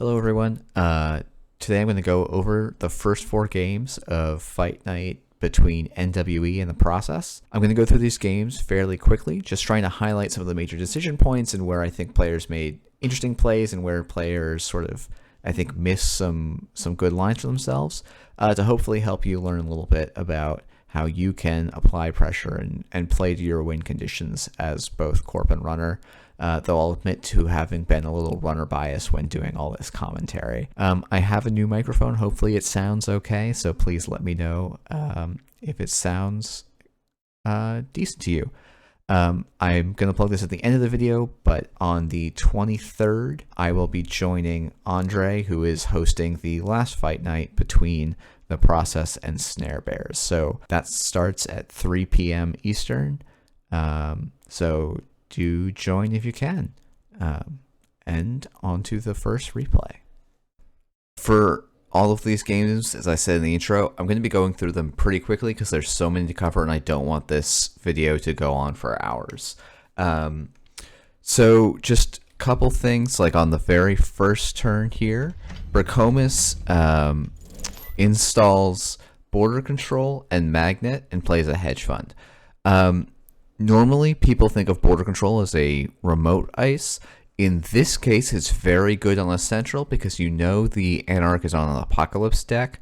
Hello everyone. Today I'm going to go over the first 4 games of Fight Night between NWE and the Process. I'm going to go through these games fairly quickly, just trying to highlight some of the major decision points and where I think players made interesting plays and where players sort of, I think, missed some good lines for themselves, to hopefully help you learn a little bit about how you can apply pressure and play to your win conditions as both Corp and Runner. Though I'll admit to having been a little runner bias when doing all this commentary. I have a new microphone. Hopefully it sounds okay, so please let me know if it sounds decent to you. I'm going to plug this at the end of the video, but on the 23rd, I will be joining Andre, who is hosting the last Fight Night between the Process and Snare Bears. So that starts at 3 p.m. Eastern. So do join if you can. And on to the first replay. For all of these games, as I said in the intro, I'm going to be going through them pretty quickly because there's so many to cover and I don't want this video to go on for hours. So just a couple things, like on the very first turn here, Bracomus installs border control and magnet and plays a hedge fund. Normally, people think of border control as a remote ice. In this case, it's very good on the central because you know the Anarch is on an Apocalypse deck.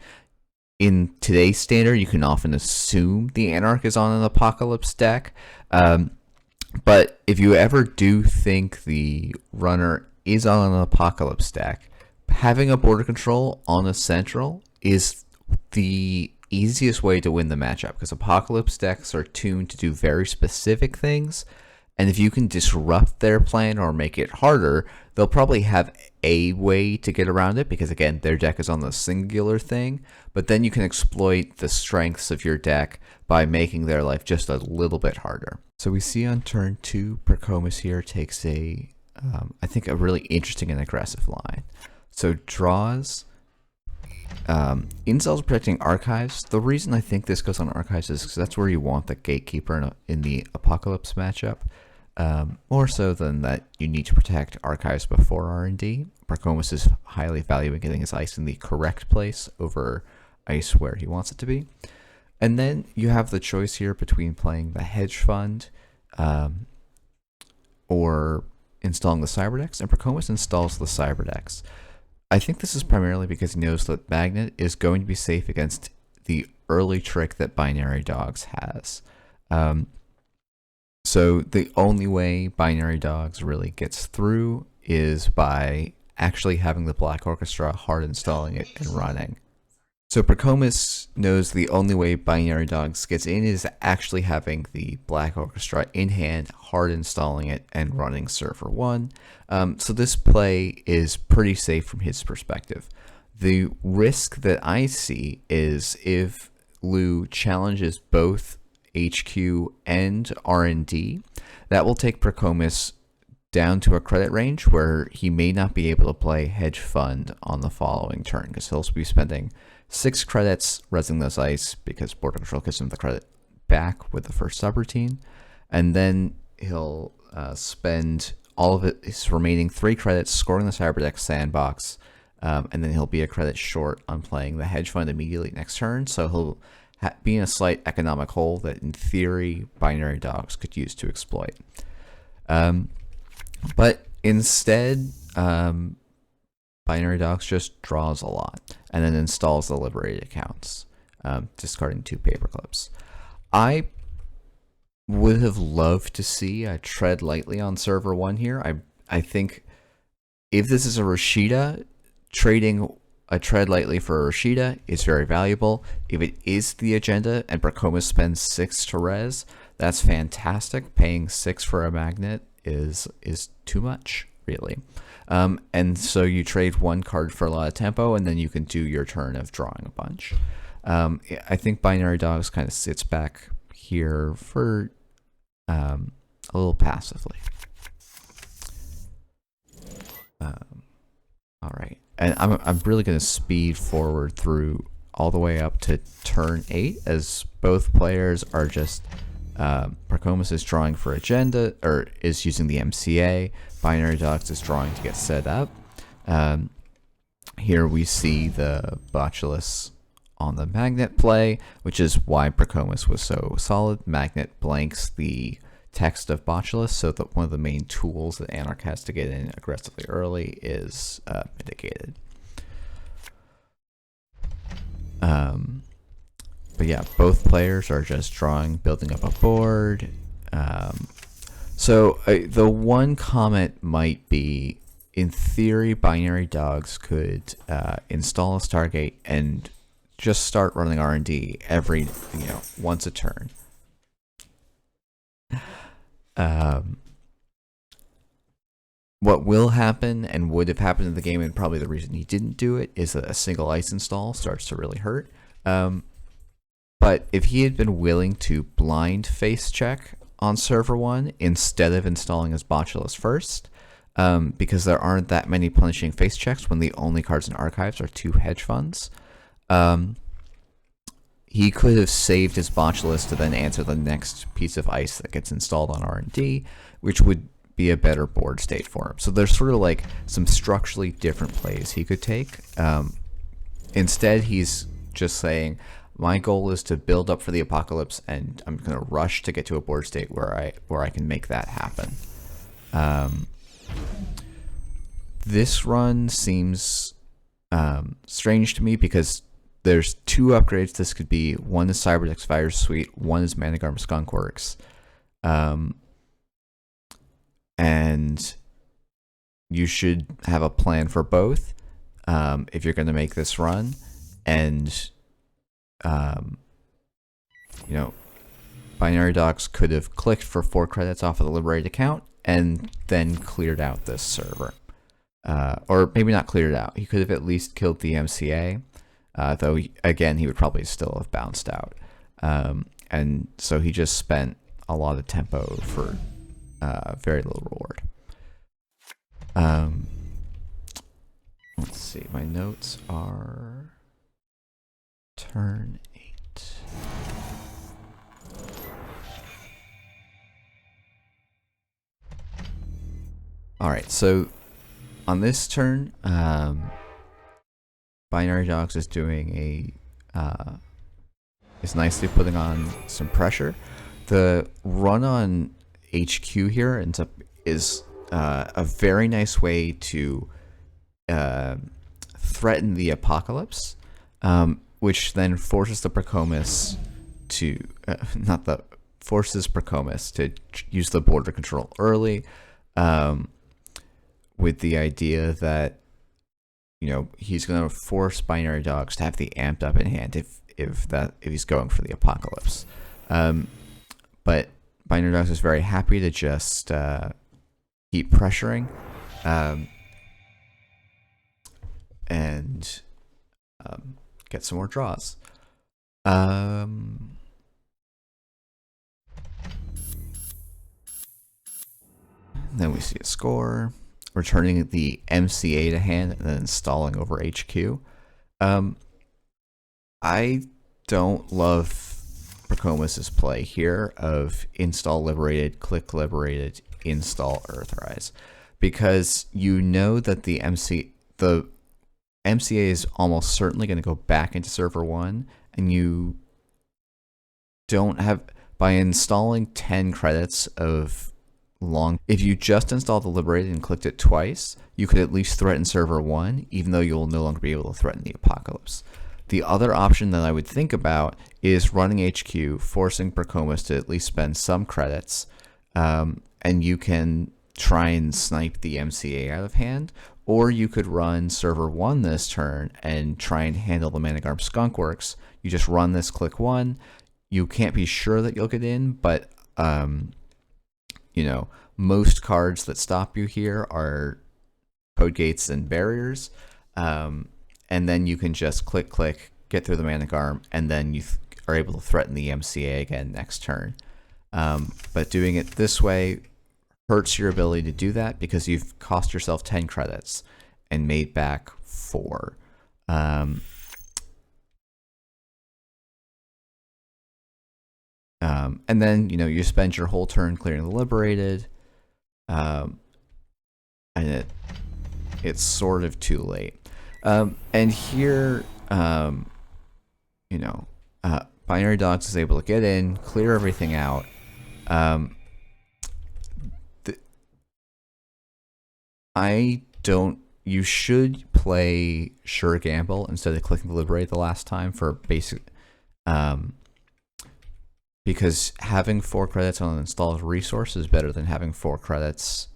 In today's standard, you can often assume the Anarch is on an Apocalypse deck. But if you ever do think the Runner is on an Apocalypse deck, having a border control on a central is the easiest way to win the matchup, because Apocalypse decks are tuned to do very specific things, and if you can disrupt their plan or make it harder, they'll probably have a way to get around it, because again, their deck is on the singular thing, but then you can exploit the strengths of your deck by making their life just a little bit harder. So we see on turn 2, Bracomus here takes I think a really interesting and aggressive line. So draws, incels protecting archives. The reason I think this goes on archives is because that's where you want the gatekeeper in the Apocalypse matchup. More so than that you need to protect archives before R&D. Bracomus is highly valuing getting his ice in the correct place over ice where he wants it to be. And then you have the choice here between playing the hedge fund or installing the Cyberdex, and Bracomus installs the Cyberdex. I think this is primarily because he knows that Magnet is going to be safe against the early trick that Binary Dogs has. So the only way Binary Dogs really gets through is by actually having the Black Orchestra, hard installing it, and running. So Bracomus knows the only way Binary Dogs gets in is actually having the Black Orchestra in hand, hard installing it, and running server 1. So this play is pretty safe from his perspective. The risk that I see is if Loup challenges both HQ and R&D, that will take Bracomus down to a credit range where he may not be able to play Hedge Fund on the following turn, because he'll be spending 6 credits resing those ice because border control gives him the credit back with the first subroutine, and then he'll spend all of his remaining 3 credits scoring the Cyberdeck sandbox, and then he'll be a credit short on playing the hedge fund immediately next turn, so he'll be in a slight economic hole that in theory Binary Dogs could use to exploit. But instead, Binary Dogs just draws a lot and then installs the liberated accounts, discarding 2 paper clips. I would have loved to see a tread lightly on server 1 here. I think if this is a Rashida, trading a tread lightly for a Rashida is very valuable. If it is the agenda and Bracomus spends 6 to res, that's fantastic. Paying 6 for a magnet is too much, really. And so you trade 1 card for a lot of tempo, and then you can do your turn of drawing a bunch. I think Binary Dogs kind of sits back here for a little passively. All right, and I'm really going to speed forward through all the way up to turn 8, as both players are just Bracomus is drawing for agenda, or is using the MCA. Binary Dogs is drawing to get set up. Here we see the Botulus on the Magnet play, which is why Pracomus was so solid. Magnet blanks the text of Botulus, so that one of the main tools that Anarch has to get in aggressively early is mitigated. But yeah, both players are just drawing, building up a board. So the one comment might be, in theory, Binary Dogs could install a Stargate and just start running R&D every, once a turn. What will happen and would have happened in the game, and probably the reason he didn't do it, is that a single ice install starts to really hurt. But if he had been willing to blind face check on server 1 instead of installing his Botulus first, because there aren't that many punishing face checks when the only cards in archives are 2 hedge funds, he could have saved his Botulus to then answer the next piece of ice that gets installed on R&D, which would be a better board state for him. So there's sort of like some structurally different plays he could take. Instead, he's just saying, my goal is to build up for the apocalypse, and I'm going to rush to get to a board state where I can make that happen. This run seems strange to me because there's 2 upgrades this could be. One is Cyberdex Fire Suite, one is Managarm Skunkworks. And you should have a plan for both if you're going to make this run. And Binary Dogs could have clicked for 4 credits off of the Liberated account and then cleared out this server. Or maybe not cleared it out. He could have at least killed the MCA, though, again, he would probably still have bounced out. And so he just spent a lot of tempo for very little reward. Let's see, my notes are turn 8. Alright, so on this turn, Binary Dogs is doing is nicely putting on some pressure. The run on HQ here is a very nice way to threaten the apocalypse, which then forces the Pracomus to forces Pracomus to use the border control early, with the idea that he's going to force Binary Dogs to have the amped up in hand if he's going for the apocalypse. But Binary Dogs is very happy to just keep pressuring, and get some more draws. Then we see a score, returning the MCA to hand and then installing over HQ. I don't love Pracomus's play here of install Liberated, click Liberated, install Earthrise, because that the MCA is almost certainly going to go back into server 1, and you don't have, by installing 10 credits of if you just installed the Liberated and clicked it twice, you could at least threaten server 1, even though you'll no longer be able to threaten the apocalypse. The other option that I would think about is running HQ, forcing Pracomus to at least spend some credits, and you can try and snipe the MCA out of hand, or you could run server 1 this turn and try and handle the Managarm Skunkworks. You just run this click 1. You can't be sure that you'll get in, but most cards that stop you here are code gates and barriers, and then you can just click, get through the Managarm, and then you are able to threaten the MCA again next turn. But doing it this way hurts your ability to do that because you've cost yourself 10 credits and made back 4. And then you spend your whole turn clearing the Liberated, and it's sort of too late. And here, Binary Dogs is able to get in, clear everything out. You should play Sure Gamble instead of clicking Deliberate the last time for basic, because having 4 credits on an installed resource is better than having 4 credits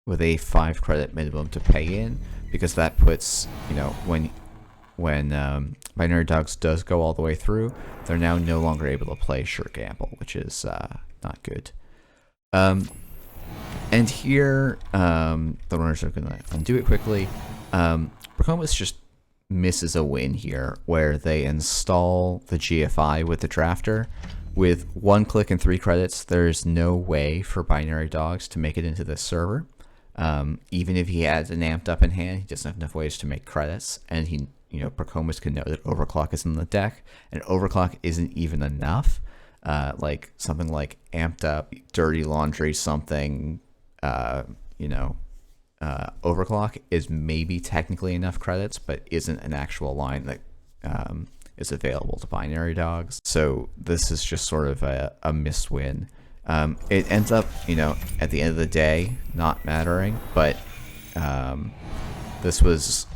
with a 5 credit minimum to pay in, because that puts, when Binary Dogs does go all the way through, they're now no longer able to play Sure Gamble, which is not good. And here, the runners are going to undo it quickly. Brocomus just misses a win here, where they install the GFI with the drafter. With 1 click and 3 credits, there's no way for Binary Dogs to make it into this server. Even if he has an amped up in hand, he doesn't have enough ways to make credits, and Brocomus can know that Overclock is in the deck, and Overclock isn't even enough. Like something like amped up, dirty laundry, something, Overclock is maybe technically enough credits, but isn't an actual line that is available to Binary Dogs. So this is just sort of a missed win. It ends up, at the end of the day, not mattering, but this was,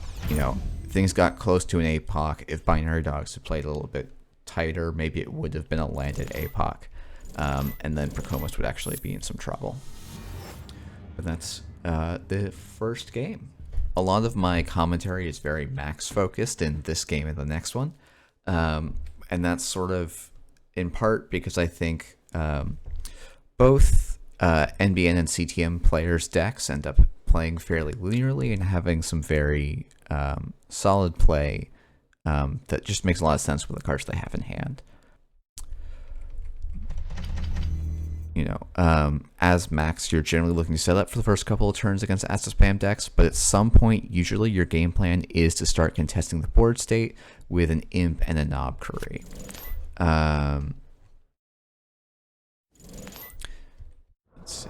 things got close to an APOC. If Binary Dogs had played a little bit tighter, maybe it would have been a landed APOC, and then Brocomus would actually be in some trouble. But that's the first game. A lot of my commentary is very Max focused in this game and the next one, and that's sort of in part because I think both NBN and CTM players' decks end up playing fairly linearly and having some very solid play that just makes a lot of sense with the cards they have in hand. As Max, you're generally looking to set up for the first couple of turns against Asta Spam decks, but at some point, usually your game plan is to start contesting the board state with an Imp and a Knob Curry. Let's see.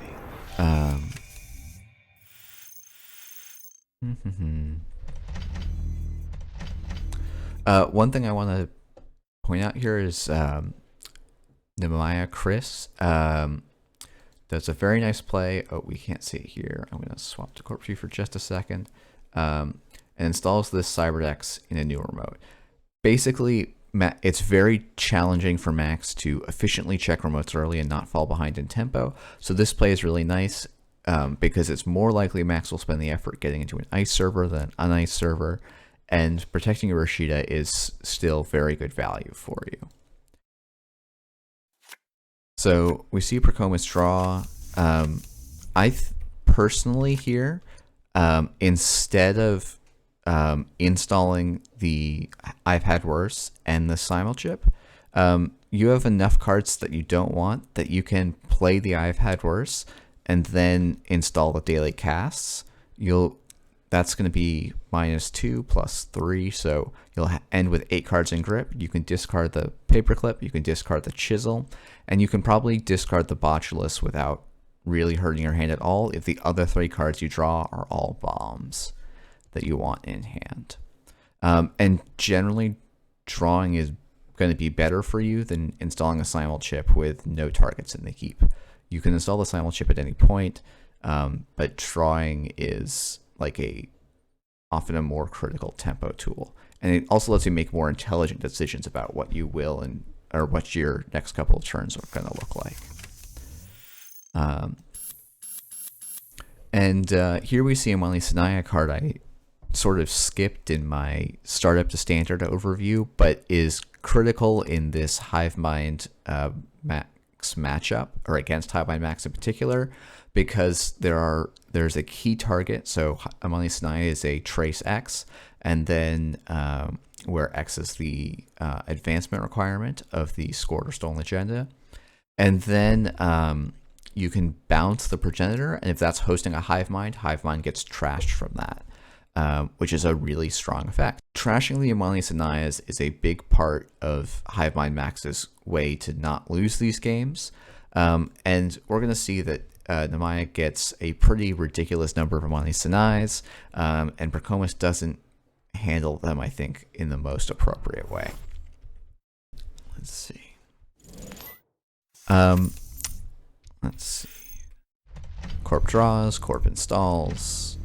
One thing I want to point out here is Nehemiah Chris does a very nice play. Oh, we can't see it here. I'm going to swap to Corp View for just a second. And installs this Cyberdex in a newer mode. Basically, it's very challenging for Max to efficiently check remotes early and not fall behind in tempo. So this play is really nice because it's more likely Max will spend the effort getting into an ice server than an ice server. And protecting your Rashida is still very good value for you. So we see Brocomus draw. Personally here, instead of installing the I've Had Worse and the Simul chip, you have enough cards that you don't want that you can play the I've Had Worse and then install the daily casts. That's going to be -2 +3, so you'll end with 8 cards in grip. You can discard the Paperclip, you can discard the Chisel, and you can probably discard the Botulus without really hurting your hand at all if the other 3 cards you draw are all bombs that you want in hand. And generally, drawing is going to be better for you than installing a Simul chip with no targets in the heap. You can install the Simul chip at any point, but drawing is often a more critical tempo tool, and it also lets you make more intelligent decisions about what you will or what your next couple of turns are going to look like. Here we see a Money Sanaya card I sort of skipped in my startup to standard overview, but is critical in this Hive Mind Max matchup, or against Hive Mind Max in particular, because there's a key target. So Amani Sanaya is a Trace X, and then where X is the advancement requirement of the Scored or Stolen Agenda. And then you can bounce the Progenitor, and if that's hosting a Hive Mind gets trashed from that, which is a really strong effect. Trashing the Amani Sanayas is a big part of Hive Mind Max's way to not lose these games. And we're going to see that Nehemiah gets a pretty ridiculous number of Amani Sanais, and Brocomus doesn't handle them, I think, in the most appropriate way. Let's see. Let's see. Corp draws, corp installs,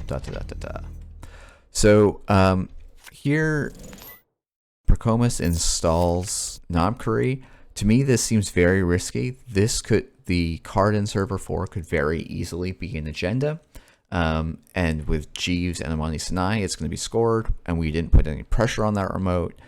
So here, Procomus installs Knobkery. To me, this seems very risky. The card in server 4 could very easily be an agenda. And with Jeeves and Amani Sinai, it's going to be scored, and we didn't put any pressure on that remote.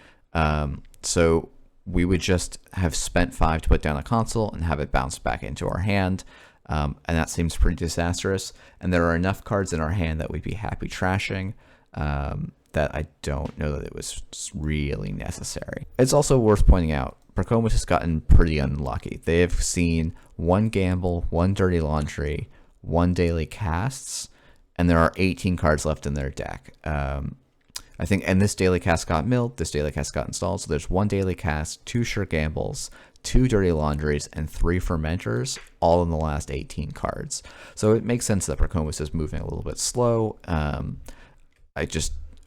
So we would just have spent 5 to put down a console and have it bounce back into our hand. And that seems pretty disastrous. And there are enough cards in our hand that we'd be happy trashing that I don't know that it was really necessary. It's also worth pointing out, Procomus has gotten pretty unlucky. They have seen 1 gamble, 1 dirty laundry, 1 daily casts, and there are 18 cards left in their deck. I think, and this daily cast got milled, this daily cast got installed, so there's 1 daily cast, 2 sure gambles, 2 dirty laundries, and 3 fermenters, all in the last 18 cards. So it makes sense that Procomus is moving a little bit slow.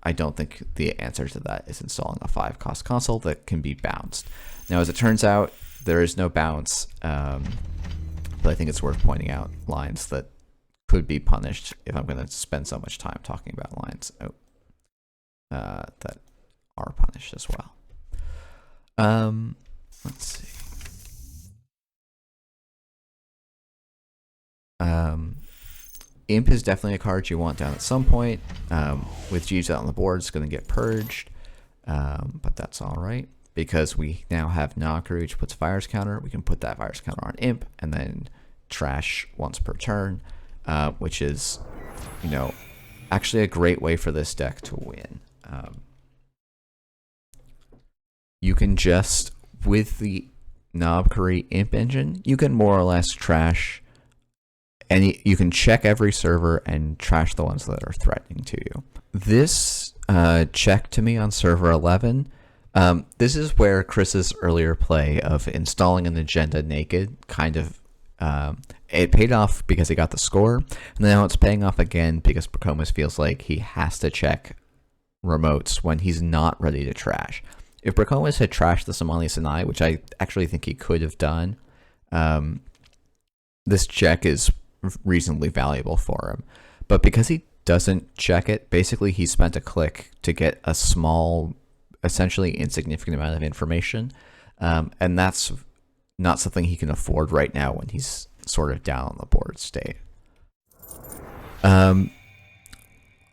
I don't think the answer to that is installing a 5-cost console that can be bounced. Now, as it turns out, there is no bounce, but I think it's worth pointing out lines that could be punished if I'm going to spend so much time talking about lines that are punished as well. Let's see. Imp is definitely a card you want down at some point. With Jeeves out on the board, it's going to get purged, but that's all right because we now have Knobkery, which puts virus counter. We can put that virus counter on Imp and then trash once per turn, which is, actually a great way for this deck to win. You can just, with the Knobkery Imp engine, you can more or less trash you can check every server and trash the ones that are threatening to you. This check to me on server 11, this is where Chris's earlier play of installing an agenda naked kind of, it paid off because he got the score, and now it's paying off again because Procomus feels like he has to check remotes when he's not ready to trash. If Procomus had trashed the Somali Sinai, which I actually think he could have done, this check is reasonably valuable for him. But because he doesn't check it, basically he spent a click to get a small, essentially insignificant amount of information, and that's not something he can afford right now when he's sort of down on the board state.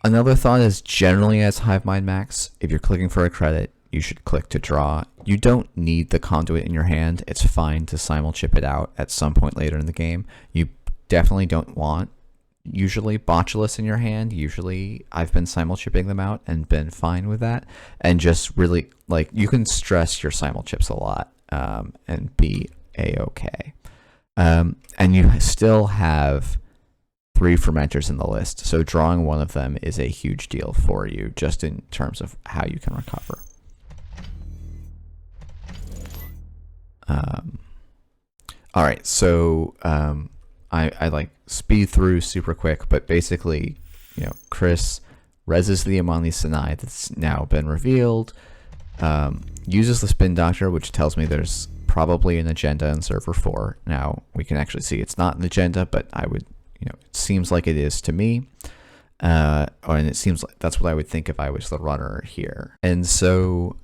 Another thought is, generally as Hivemind Max, if you're clicking for a credit, you should click to draw. You don't need the conduit in your hand. It's fine to simul-chip it out at some point later in the game. You definitely don't want usually Botulus in your hand. Usually I've been simul-chipping them out and been fine with that. And just really, you can stress your simul-chips a lot and be A-okay. And you still have 3 fermenters in the list, so drawing one of them is a huge deal for you, just in terms of how you can recover. All right, so I speed through super quick, but basically, Chris reses the Amani Sinai that's now been revealed, uses the Spin Doctor, which tells me there's probably an agenda in server 4. Now, we can actually see it's not an agenda, but I would, it seems like it is to me. And it seems like that's what I would think if I was the runner here. And so,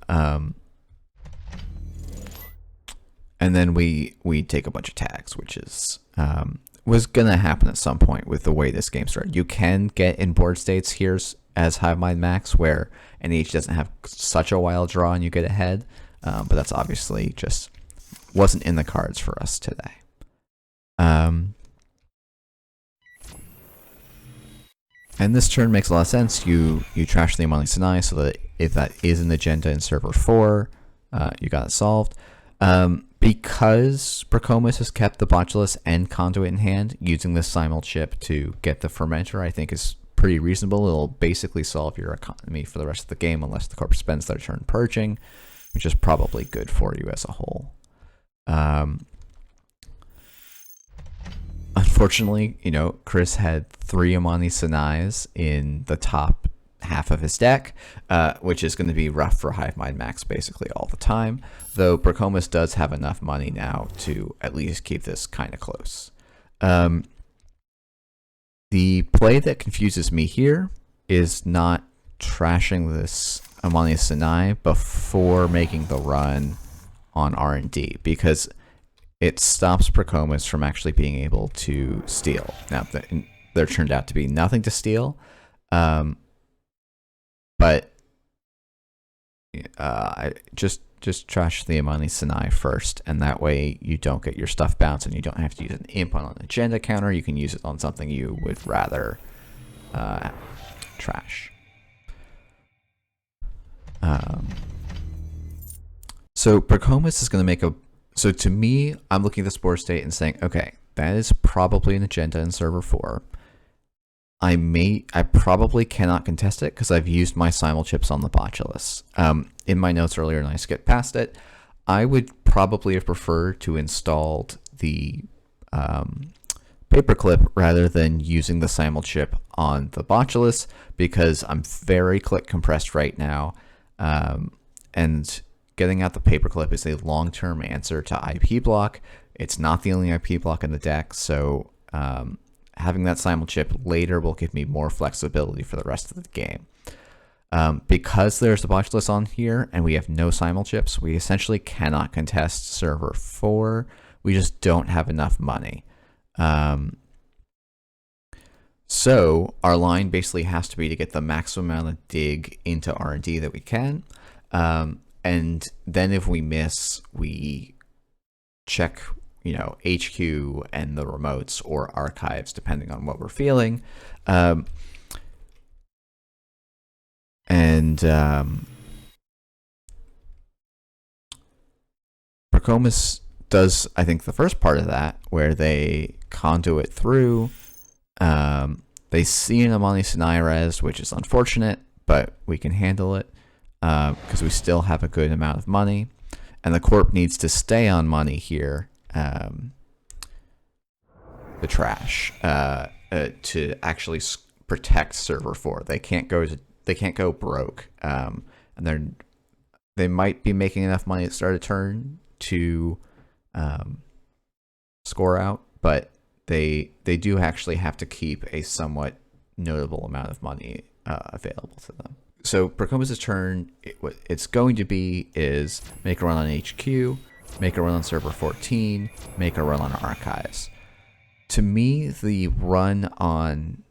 and then we take a bunch of tags, which is was gonna happen at some point with the way this game started. You can get in board states here as Hivemind Max where NH doesn't have such a wild draw and you get ahead, but that's obviously just wasn't in the cards for us today. And this turn makes a lot of sense. You trash the Amani Sinai so that if that is an agenda in server 4, you got it solved. Because Procomus has kept the Botulus and Conduit in hand, using this simul chip to get the Fermenter, I think is pretty reasonable. It'll basically solve your economy for the rest of the game unless the corp spends their turn purging, which is probably good for you as a whole. Unfortunately, Chris had 3 Amani Sinais in the top half of his deck, which is going to be rough for Hive Mind Max basically all the time, though Braccomus does have enough money now to at least keep this kind of close. The play that confuses me here is not trashing this Amani Sinai before making the run on R&D, because it stops Braccomus from actually being able to steal. Now, there turned out to be nothing to steal, but I just trash the Amani Sinai first, and that way you don't get your stuff bounced and you don't have to use an imp on an agenda counter. You can use it on something you would rather trash. So Braccomus is going to make a... So to me, I'm looking at the board state and saying, okay, that is probably an agenda in server 4. I probably cannot contest it because I've used my simul chips on the botulus. In my notes earlier, and I skipped past it, I would probably have preferred to installed the paperclip rather than using the simul chip on the botulus, because I'm very click compressed right now, and getting out the paperclip is a long-term answer to IP block. It's not the only IP block in the deck, so having that simul chip later will give me more flexibility for the rest of the game. Because there's the botulus on here and we have no simul chips, we essentially cannot contest server 4. We just don't have enough money. So our line basically has to be to get the maximum amount of dig into R&D that we can. And then if we miss, we check, HQ and the remotes or archives, depending on what we're feeling. Braccomus does, I think, the first part of that, where they conduit through. They see an Amani Sinai res, which is unfortunate, but we can handle it because we still have a good amount of money. And the corp needs to stay on money here, the trash, to actually protect server 4. They can't go broke, and they might be making enough money at start of turn to score out, but they do actually have to keep a somewhat notable amount of money available to them. So Braccomus' turn, it's going to be is make a run on HQ, make a run on server 14, make a run on archives. To me, the run on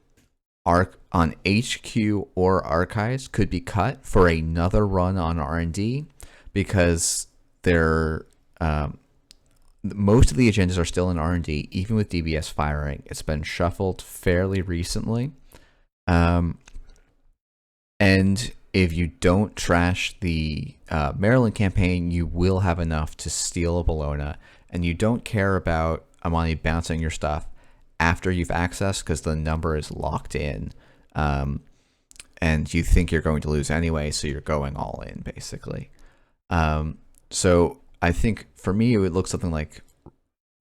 HQ or archives could be cut for another run on R&D, because they're most of the agendas are still in R&D, even with DBS firing. It's been shuffled fairly recently. And if you don't trash the Maryland campaign, you will have enough to steal a Bologna, and you don't care about Amani bouncing your stuff after you've accessed, because the number is locked in, and you think you're going to lose anyway, so you're going all in, basically. So I think for me, it would look something like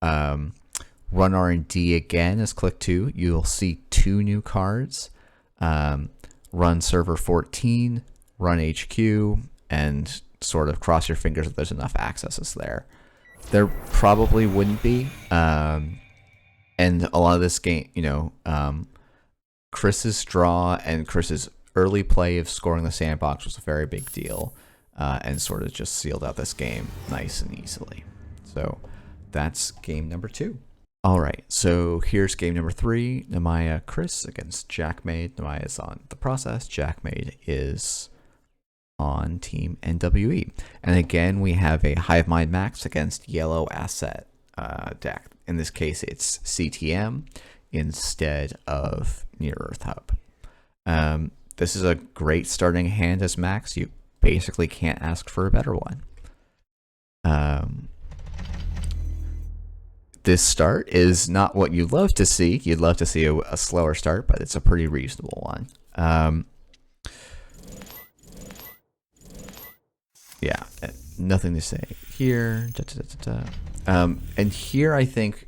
run R&D again as click 2. You'll see 2 new cards. Run server 14, run HQ, and sort of cross your fingers that there's enough accesses there. There probably wouldn't be. And a lot of this game, Chris's draw and Chris's early play of scoring the sandbox was a very big deal, and sort of just sealed out this game nice and easily. So that's game number 2. All right, so here's game number 3, Nemaya Chris against Jackmaid. Nemaya is on the process. Jackmaid is on team NWE. And again, we have a Hive Mind Max against Yellow Asset deck. In this case, it's CTM instead of Near Earth Hub. This is a great starting hand as Max. You basically can't ask for a better one. This start is not what you'd love to see. You'd love to see a slower start, but it's a pretty reasonable one. Yeah, nothing to say here. And here I think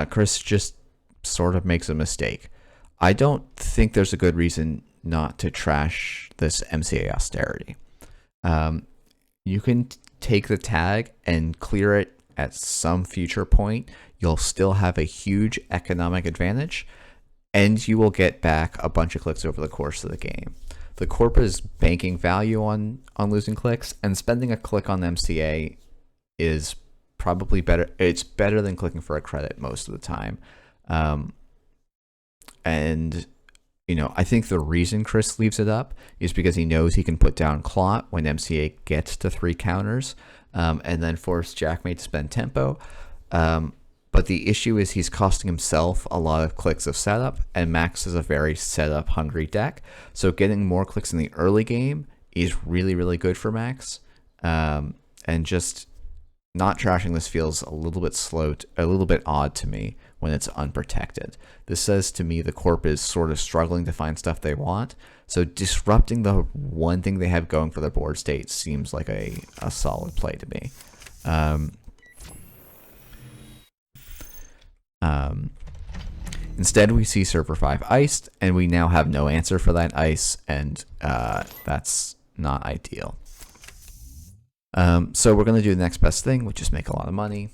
Chris just sort of makes a mistake. I don't think there's a good reason not to trash this MCA austerity. You can take the tag and clear it at some future point. You'll still have a huge economic advantage, and you will get back a bunch of clicks over the course of the game. The corp is banking value on losing clicks, and spending a click on MCA is probably better. It's better than clicking for a credit most of the time. And I think the reason Chris leaves it up is because he knows he can put down Clot when MCA gets to 3 counters, and then force Jackmate to spend tempo. But the issue is he's costing himself a lot of clicks of setup, and Max is a very setup hungry deck. So getting more clicks in the early game is really, really good for Max. And just not trashing this feels a little bit odd to me when it's unprotected. This says to me the corp is sort of struggling to find stuff they want. So disrupting the one thing they have going for their board state seems like a solid play to me. Instead, we see server 5 iced, and we now have no answer for that ice, and that's not ideal. So we're going to do the next best thing, which is make a lot of money.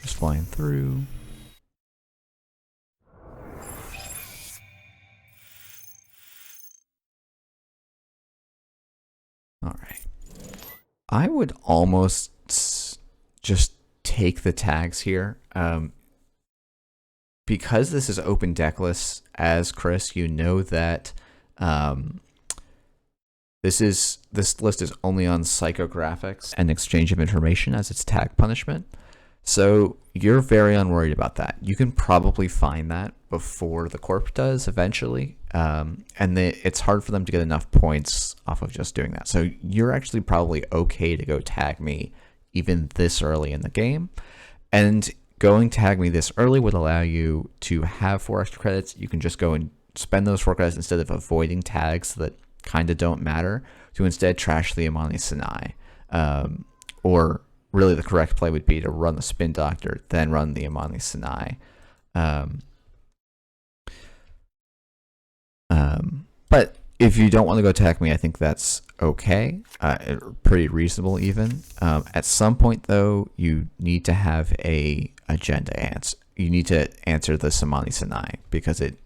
Just flying through. All right. I would almost just take the tags here. Because this is open decklist as Chris, you know that this list is only on psychographics and exchange of information as its tag punishment. So you're very unworried about that. You can probably find that before the corp does eventually. And it's hard for them to get enough points off of just doing that. So you're actually probably okay to go tag me even this early in the game. And going tag me this early would allow you to have 4 extra credits. You can just go and spend those 4 credits instead of avoiding tags that kind of don't matter, to instead trash the Amani Sinai. Or really the correct play would be to run the Spin Doctor, then run the Amani Sinai. But if you don't want to go tag me, I think that's okay. Pretty reasonable even. At some point, though, you need to have a agenda answer. You need to answer the Amani Sinai because it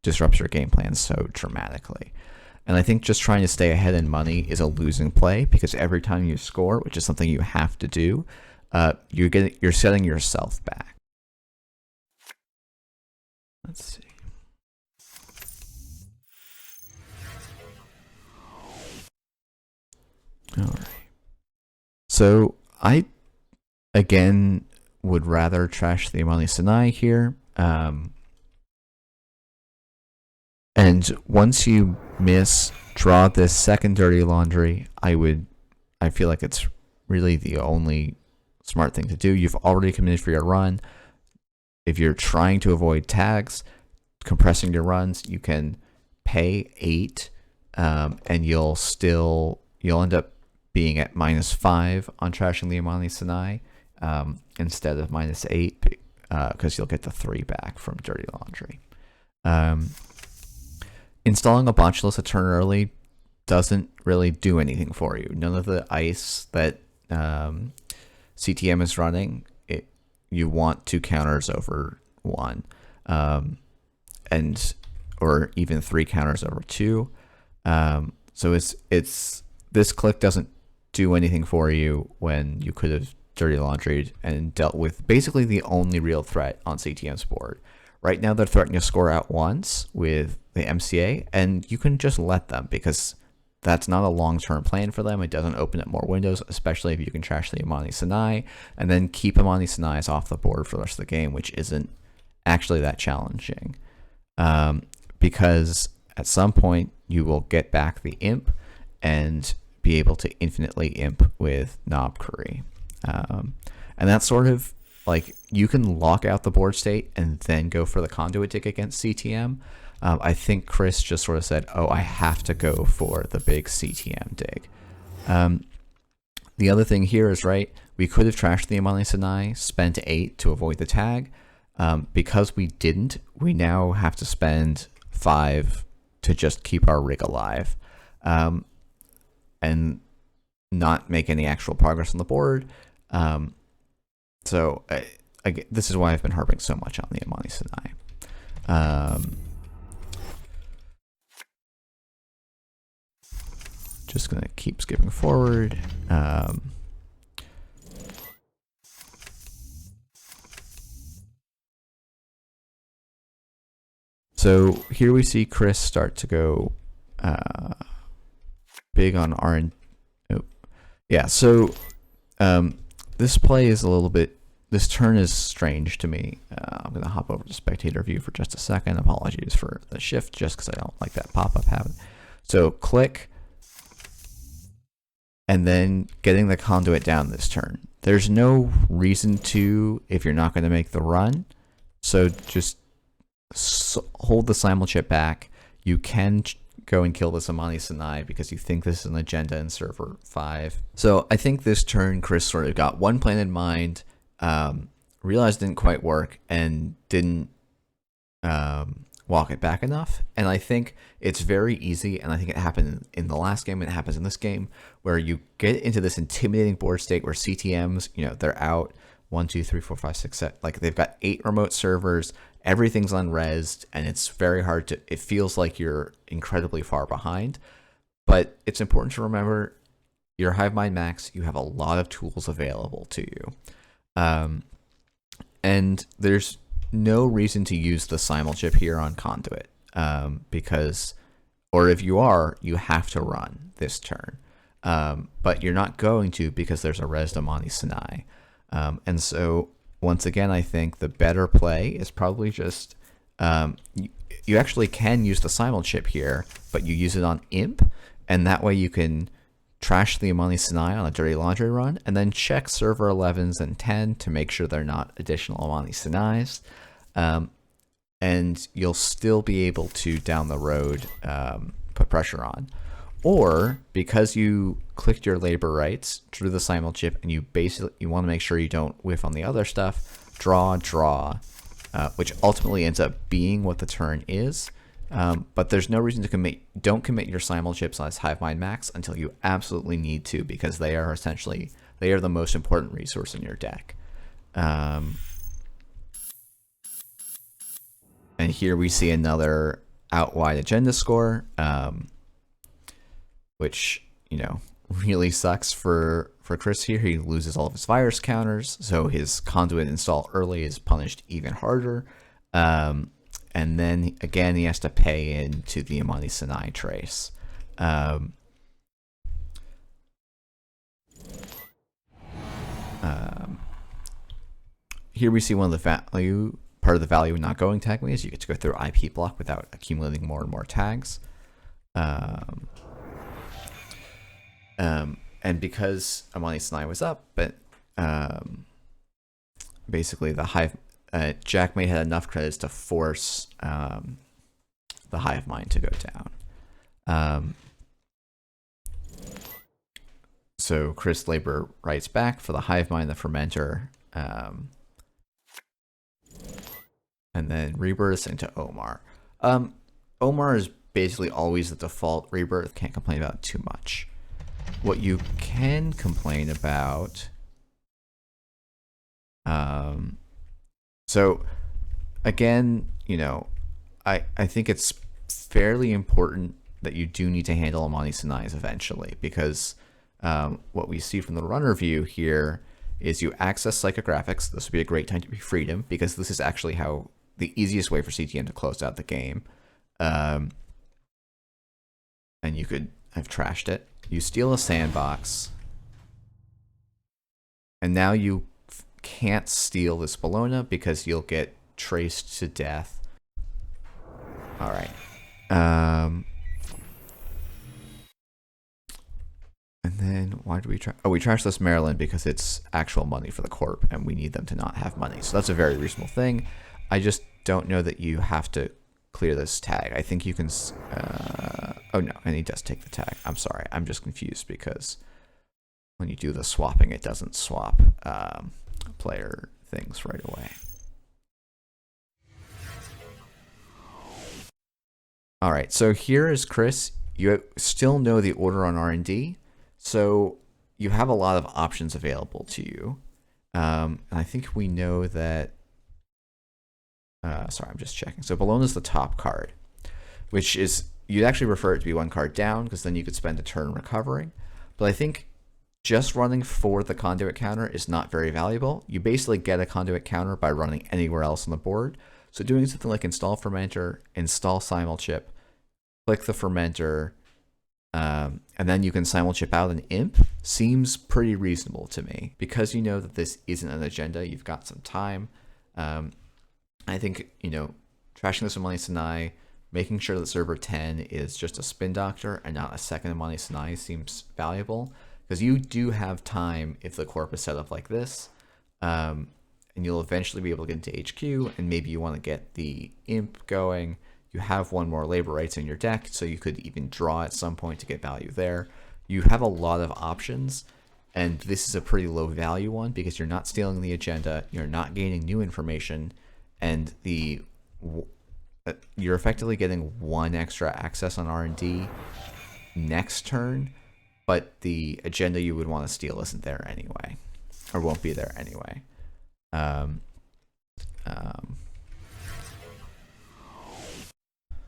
disrupts your game plan so dramatically. And I think just trying to stay ahead in money is a losing play, because every time you score, which is something you have to do, you're setting yourself back. Let's see. All right. So I again would rather trash the Amani Sinai here. And once you draw this second dirty laundry, I feel like it's really the only smart thing to do. You've already committed for your run. If you're trying to avoid tags, compressing your runs, you can pay 8, and you'll end up being at -5 on trashing the Amani Sinai, instead of -8, because you'll get the 3 back from dirty laundry. Installing a Botulus a turn early doesn't really do anything for you. None of the ice that CTM is running, you want 2 counters over 1, or even 3 counters over 2. So this click doesn't do anything for you when you could have dirty laundried and dealt with basically the only real threat on CTM's board. Right now they're threatening to score out once with the MCA, and you can just let them, because that's not a long-term plan for them. It doesn't open up more windows, especially if you can trash the Amani Sinai and then keep Amani Sinai's off the board for the rest of the game, which isn't actually that challenging. Because at some point you will get back the imp and be able to infinitely imp with Knob Curry. And that's sort of like, you can lock out the board state and then go for the conduit tick against CTM. I think Chris just sort of said, oh, I have to go for the big CTM dig. The other thing here is, right, we could have trashed the Amani Sinai, spent 8 to avoid the tag. Because we didn't, we now have to spend 5 to just keep our rig alive. And not make any actual progress on the board. So this is why I've been harping so much on the Amani Sinai. Just gonna keep skipping forward. So here we see Chris start to go big on R&D. Yeah, so this play is a little bit, this turn is strange to me. I'm going to hop over to spectator view for just a second. Apologies for the shift, just because I don't like that pop-up habit. So click, and then getting the conduit down this turn. There's no reason to if you're not going to make the run. So just hold the simul chip back. You can go and kill this Amani Sinai because you think this is an agenda in server 5. So I think this turn Chris sort of got one plan in mind, realized it didn't quite work, and didn't walk it back enough. And I think it's very easy, and I think it happened in the last game and it happens in this game, where you get into this intimidating board state where CTMs, you know, they're out 1, 2, 3, 4, 5, 6, 7, like they've got 8 remote servers. Everything's unresed, and it's very hard to, it feels like you're incredibly far behind. But it's important to remember, your Hivemind Max, you have a lot of tools available to you. And there's no reason to use the simul chip here on Conduit, because, or if you are, you have to run this turn. But you're not going to because there's a resed Amani Sinai. And so, once again, I think the better play is probably just, you actually can use the simul chip here, but you use it on Imp, and that way you can trash the Amani Sinai on a dirty laundry run, and then check server 11s and 10 to make sure they're not additional Amani Sinais, and you'll still be able to, down the road, put pressure on. Or, because you clicked your labor rights, drew the simul chip, and you want to make sure you don't whiff on the other stuff, draw, which ultimately ends up being what the turn is. But there's no reason to don't commit your simul chips as Hivemind Max until you absolutely need to, because they are the most important resource in your deck. And here we see another out-wide agenda score, which, you know, really sucks for Chris here. He loses all of his virus counters, so his conduit install early is punished even harder. And then, again, he has to pay into the Amani Sinai trace. Here we see one of the part of the value of not going tag me is you get to go through IP block without accumulating more and more tags. And because Amani Sinai was up, but basically the Jackmate had enough credits to force the Hivemind to go down. So Chris Labor writes back for the Hivemind, the Fermenter, and then rebirths into Omar. Omar is basically always the default rebirth. Can't complain about it too much. What you can complain about, so again, you know, I think it's fairly important that you do need to handle Amani Sinais eventually, because what we see from the runner view here is you access psychographics. This would be a great time to be Freedom, because this is actually how the easiest way for CTM to close out the game. And you could have trashed it. You steal a sandbox, and now you can't steal this Bologna because you'll get traced to death. All right. And then why do we try? Oh, we trashed this Maryland because it's actual money for the corp, and we need them to not have money. So that's a very reasonable thing. I just don't know that you have to clear this tag. I think you can. Oh no, and he does take the tag. I'm sorry. I'm just confused because when you do the swapping, it doesn't swap player things right away. All right, so here is Chris. You still know the order on R&D, so you have a lot of options available to you. And I think we know that. Sorry, I'm just checking. So Bologna is the top card, which is, you'd actually prefer it to be one card down because then you could spend a turn recovering. But I think just running for the conduit counter is not very valuable. You basically get a conduit counter by running anywhere else on the board. So doing something like install fermenter, install simulchip, click the fermenter, and then you can simulchip out an imp seems pretty reasonable to me. Because you know that this isn't an agenda, you've got some time. I think, trashing this with Money Sinai, making sure that server 10 is just a spin doctor and not a second Money Sinai seems valuable. Because you do have time if the corp is set up like this. And you'll eventually be able to get into HQ, and maybe you want to get the imp going. You have one more labor rights in your deck, so you could even draw at some point to get value there. You have a lot of options, and this is a pretty low value one because you're not stealing the agenda, you're not gaining new information, and you're effectively getting one extra access on R&D next turn, but the agenda you would want to steal isn't there anyway, or won't be there anyway.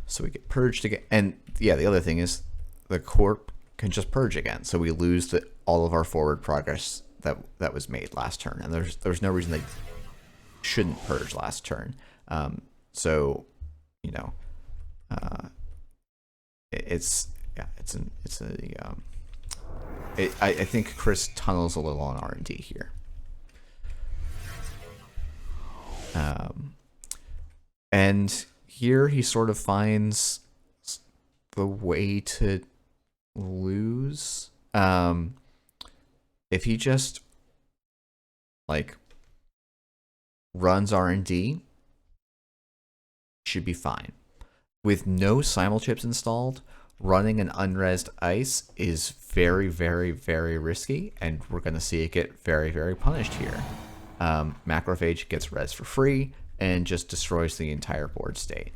So we get purged again, and yeah, the other thing is the corp can just purge again, so we lose all of our forward progress that was made last turn, and there's no reason they shouldn't purge last turn. So I think Chris tunnels a little on R&D here. And here he sort of finds the way to lose. If he just runs R&D, should be fine. With no simulchips installed, running an unresed ice is very, very, very risky, and we're going to see it get very, very punished here. Macrophage gets res for free and just destroys the entire board state.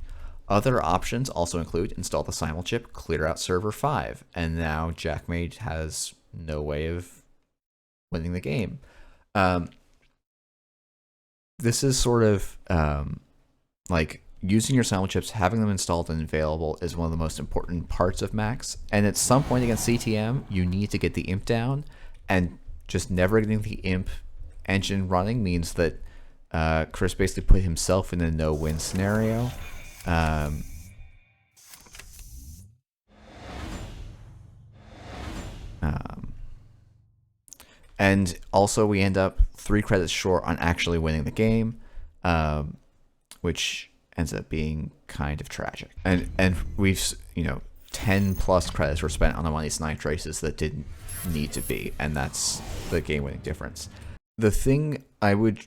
Other options also include install the simulchip, clear out server 5, and now Jackmage has no way of winning the game. This is sort of using your simulchips, having them installed and available is one of the most important parts of Max. And at some point against CTM, you need to get the imp down, and just never getting the imp engine running means that Chris basically put himself in a no-win scenario. And also we end up 3 credits short on actually winning the game, which ends up being kind of tragic. And we've 10 plus credits were spent on the Money Sinai traces that didn't need to be, and that's the game-winning difference. The thing I would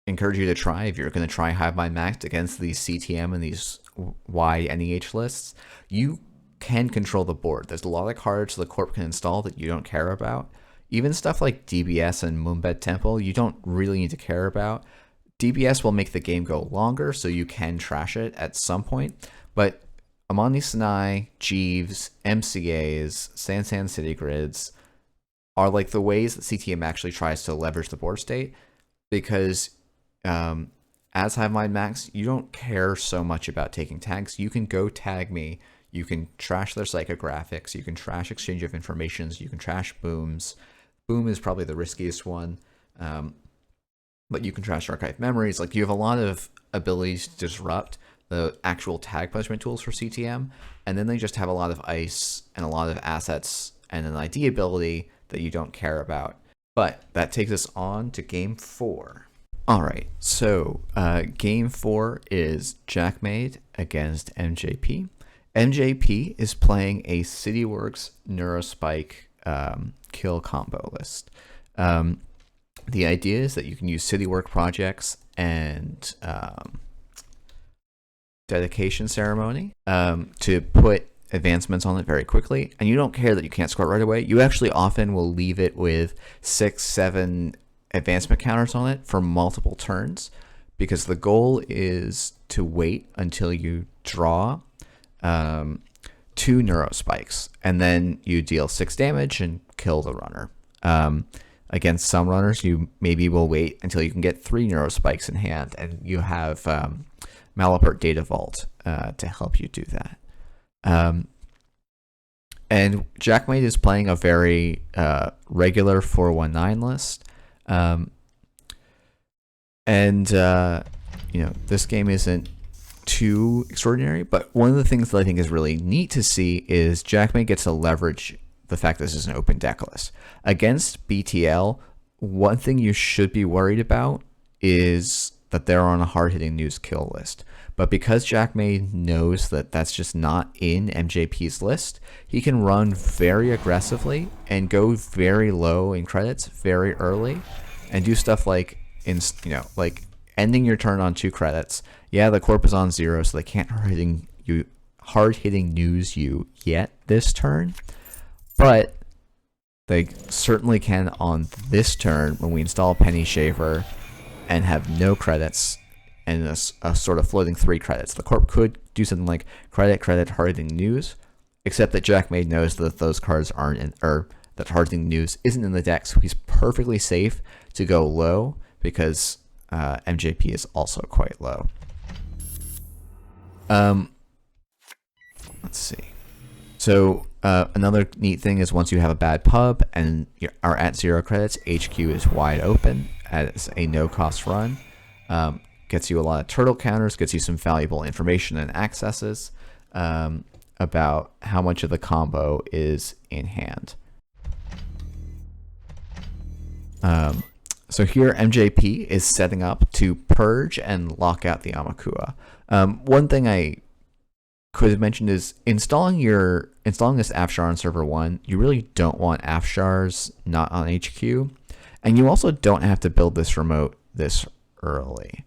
encourage you to try if you're going to try Hive Mind Max against these CTM and these wide NEH lists, you can control the board. There's a lot of cards the corp can install that you don't care about. Even stuff like DBS and Moonbed Temple, you don't really need to care about. DBS will make the game go longer, so you can trash it at some point. But Amani Sinai, Jeeves, MCAs, Sansan City Grids are the ways that CTM actually tries to leverage the board state, because as Hive Mind Max, you don't care so much about taking tags. You can go tag me, you can trash their psychographics, you can trash exchange of informations, you can trash booms. Boom is probably the riskiest one, but you can trash archive memories. You have a lot of abilities to disrupt the actual tag punishment tools for CTM, and then they just have a lot of ice and a lot of assets and an ID ability that you don't care about. But that takes us on to game 4. All right, so game 4 is Jackmade against MJP. MJP is playing a CityWorks Neurospike kill combo list. The idea is that you can use CityWork projects and dedication ceremony to put advancements on it very quickly, and you don't care that you can't score it right away. You actually often will leave it with 6-7 advancement counters on it for multiple turns, because the goal is to wait until you draw 2 neuro spikes, and then you deal 6 damage and kill the runner. Against some runners, you maybe will wait until you can get 3 neuro spikes in hand, and you have Malapert Data Vault to help you do that. And Jackmate is playing a very regular 419 list. This game isn't too extraordinary, but one of the things that I think is really neat to see is Jackmate gets to leverage the fact that this is an open deck list. Against BTL, one thing you should be worried about is that they're on a hard-hitting news kill list. But because Jackmate knows that that's just not in MJP's list, he can run very aggressively and go very low in credits very early and do stuff like ending your turn on 2 credits. Yeah, the corp is on 0, so they can't hard-hitting news you yet this turn, but they certainly can on this turn when we install Penny Shaver and have no credits and a sort of floating 3 credits. The corp could do something like credit, hard-hitting news, except that Jackmate knows that those cards aren't in, or that hard-hitting news isn't in the deck, so he's perfectly safe to go low because MJP is also quite low. Let's see. So another neat thing is once you have a bad pub and you are at 0 credits, HQ is wide open as a no-cost run. Gets you a lot of turtle counters, gets you some valuable information and accesses about how much of the combo is in hand. So here MJP is setting up to purge and lock out the Amakua. One thing I could have mentioned is installing this Afshar on server 1. You really don't want Afshars not on HQ, and you also don't have to build this remote this early.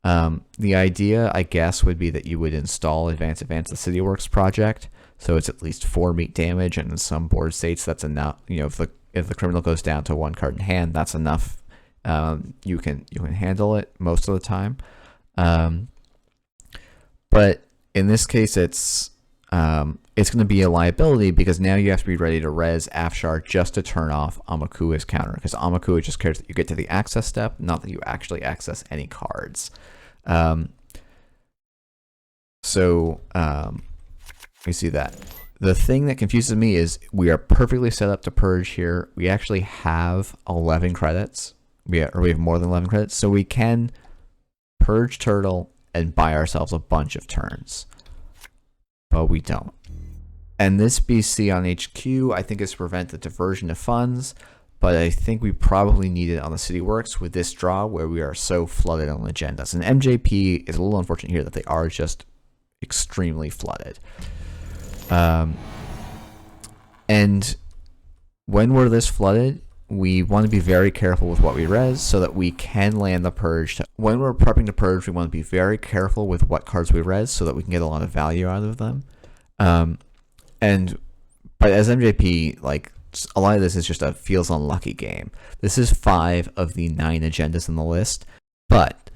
The idea, I guess, would be that you would install Advance the CityWorks project, so it's at least 4 meat damage, and in some board states that's enough. If the criminal goes down to 1 card in hand, that's enough. You can handle it most of the time. But in this case, it's going to be a liability because now you have to be ready to res Afshar just to turn off Amakua's counter, because Amakua just cares that you get to the access step, not that you actually access any cards. We see that. The thing that confuses me is we are perfectly set up to purge here. We actually have 11 credits. We have more than 11 credits, so we can purge turtle and buy ourselves a bunch of turns. But we don't. And this BC on HQ, I think, is to prevent the diversion of funds, but I think we probably need it on the CityWorks with this draw where we are so flooded on agendas. And MJP is a little unfortunate here that they are just extremely flooded. And when we're this flooded, we want to be very careful with what we res so that we can land the purge. When we're prepping to purge, we want to be very careful with what cards we res so that we can get a lot of value out of them. But as MJP, a lot of this is just a feels unlucky game. This is 5 of the 9 agendas in the list, but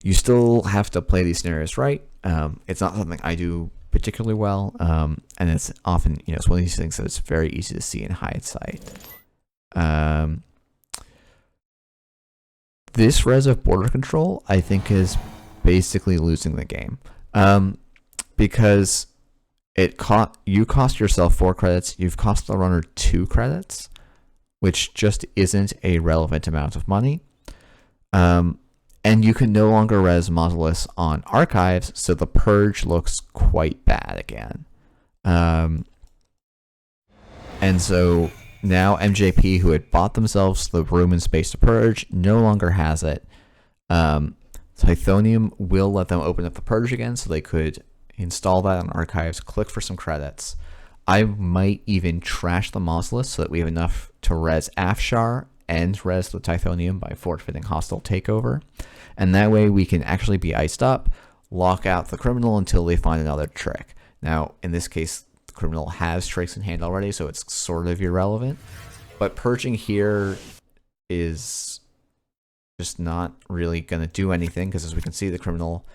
you still have to play these scenarios right. It's not something I do particularly well, and it's often, it's one of these things that it's very easy to see in hindsight. This res of border control, I think, is basically losing the game, because you cost yourself 4 credits. You've cost the runner 2 credits, which just isn't a relevant amount of money. And you can no longer res Mausolus on archives, so the purge looks quite bad again. And so now MJP, who had bought themselves the room and space to purge, no longer has it. Tithonium will let them open up the purge again, so they could install that on archives, click for some credits. I might even trash the Mausolus so that we have enough to res Afshar and res the Tithonium by forfeiting hostile takeover. And that way we can actually be iced up, lock out the criminal until they find another trick. Now, in this case, the criminal has tricks in hand already, so it's sort of irrelevant. But purging here is just not really going to do anything, because as we can see, the criminal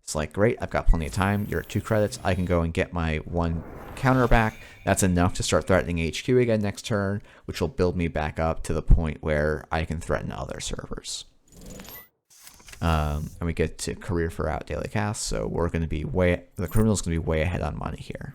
is like, great, I've got plenty of time. You're at 2 credits. I can go and get my 1 counter back. That's enough to start threatening HQ again next turn, which will build me back up to the point where I can threaten other servers. And we get to career for out daily cast, so we're going to be the criminal's going to be way ahead on money here.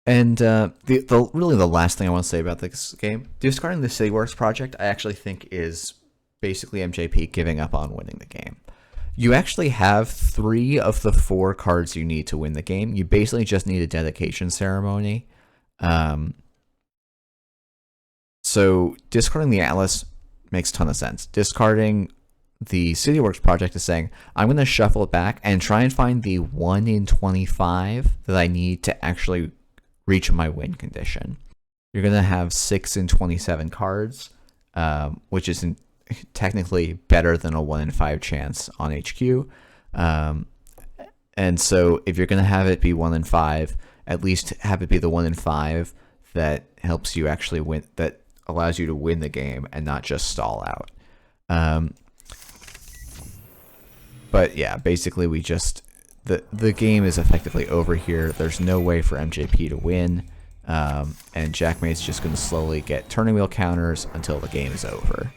And really the last thing I want to say about this game, discarding the CityWorks project, I actually think is basically MJP giving up on winning the game. You actually have 3 of the 4 cards you need to win the game. You basically just need a dedication ceremony. So discarding the Atlas makes a ton of sense. Discarding the CityWorks project is saying, I'm going to shuffle it back and try and find the 1 in 25 that I need to actually reach my win condition. You're going to have 6 in 27 cards, which is technically better than a 1 in 5 chance on HQ. And so if you're going to have it be 1 in 5, at least have it be the 1 in 5 that helps you actually win, that allows you to win the game and not just stall out. But yeah, basically we just, the game is effectively over here. There's no way for MJP to win, and Jackmate's just going to slowly get turning wheel counters until the game is over.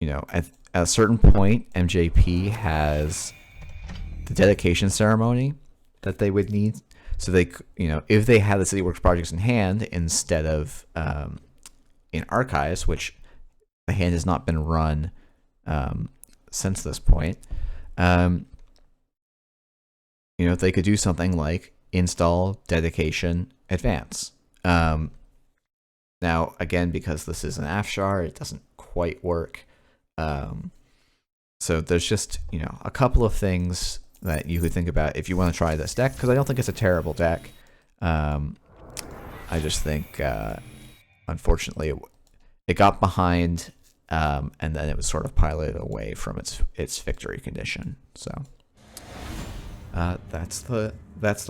You know, at a certain point, MJP has the dedication ceremony that they would need. So they, you know, if they had the CityWorks projects in hand instead of in archives, which the hand has not been run since this point, you know, they could do something like install dedication advance. Now, again, because this is an Afshar, it doesn't quite work. So there's just, you know, a couple of things that you could think about if you want to try this deck, because I don't think it's a terrible deck. I just think, unfortunately, it got behind, and then it was sort of piloted away from its victory condition. So that's the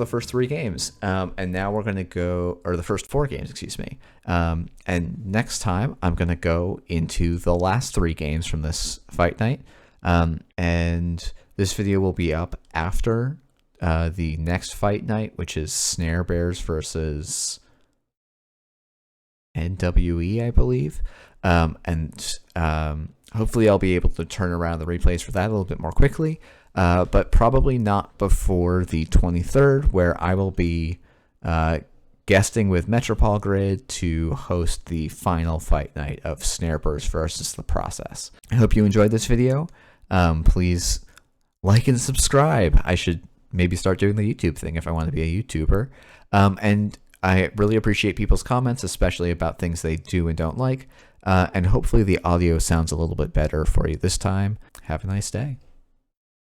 first 3 games, and now we're going to go, or the first 4 games, excuse me. And next time I'm going to go into the last 3 games from this fight night, and this video will be up after the next fight night, which is Snare Bears versus NWE, I believe. And hopefully I'll be able to turn around the replays for that a little bit more quickly, but probably not before the 23rd, where I will be guesting with Metropol Grid to host the final fight night of Snare Bears versus The Process. I hope you enjoyed this video. Please like and subscribe. I should maybe start doing the YouTube thing if I want to be a YouTuber. And I really appreciate people's comments, especially about things they do and don't like. And hopefully the audio sounds a little bit better for you this time. Have a nice day.